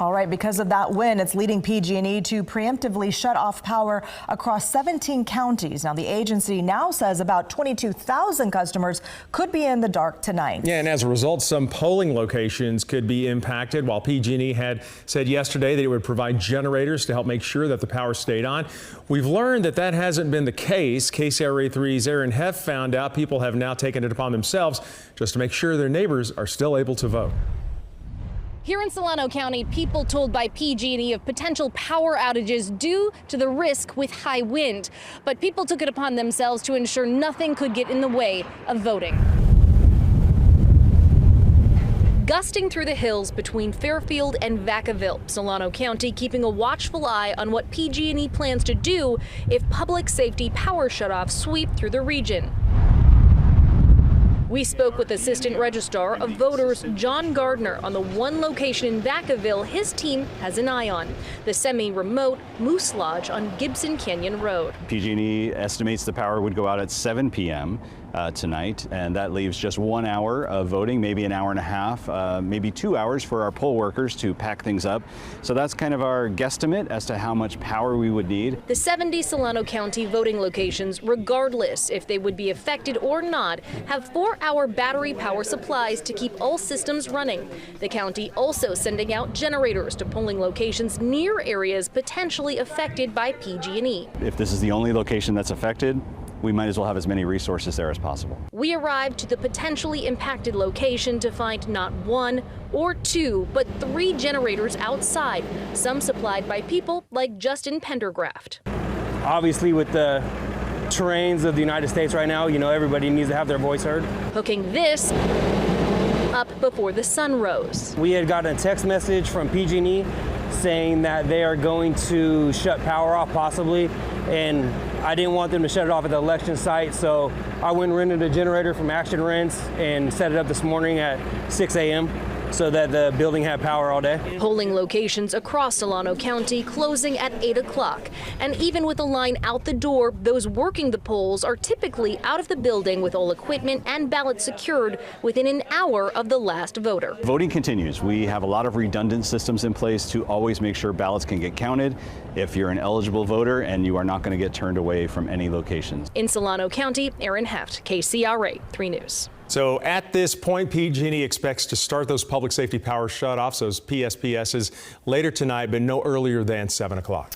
All right, because of that win, it's leading PG&E to preemptively shut off power across 17 counties. Now, the agency now says about 22,000 customers could be in the dark tonight. Yeah, and as a result, some polling locations could be impacted, while PG&E had said yesterday that it would provide generators to help make sure that the power stayed on. We've learned that that hasn't been the case. KCRA 3's Aaron Heff found out people have now taken it upon themselves just to make sure their neighbors are still able to vote. Here in Solano County, people told by PG&E of potential power outages due to the risk with high wind. But people took it upon themselves to ensure nothing could get in the way of voting. Gusting through the hills between Fairfield and Vacaville, Solano County keeping a watchful eye on what PG&E plans to do if public safety power shutoffs sweep through the region. We spoke with Assistant Registrar of Voters John Gardner on the one location in Vacaville his team has an eye on, the semi-remote Moose Lodge on Gibson Canyon Road. PG&E estimates the power would go out at 7 p.m. Tonight, and that leaves just 1 hour of voting, maybe an hour and a half, maybe 2 hours for our poll workers to pack things up. So that's kind of our guesstimate as to how much power we would need. The 70 Solano County voting locations, regardless if they would be affected or not, have 4-hour battery power supplies to keep all systems running. The county also sending out generators to polling locations near areas potentially affected by PG&E. If this is the only location that's affected, we might as well have as many resources there as possible. We arrived to the potentially impacted location to find not 1 or 2, but 3 generators outside, some supplied by people like Justin Pendergraft. Obviously, with the terrains of the United States right now, everybody needs to have their voice heard. Hooking this up before the sun rose. We had gotten a text message from PG&E saying that they are going to shut power off possibly, and I didn't want them to shut it off at the election site, so I went and rented a generator from Action Rents and set it up this morning at 6 a.m. so that the building had power all day. Polling locations across Solano County closing at 8 o'clock. And even with a line out the door, those working the polls are typically out of the building with all equipment and ballots secured within an hour of the last voter. Voting continues. We have a lot of redundant systems in place to always make sure ballots can get counted if you're an eligible voter and you are not going to get turned away from any locations. In Solano County, Aaron Heft, KCRA 3 News. So at this point, PG&E expects to start those public safety power shutoffs, those PSPSs, later tonight, but no earlier than 7 o'clock.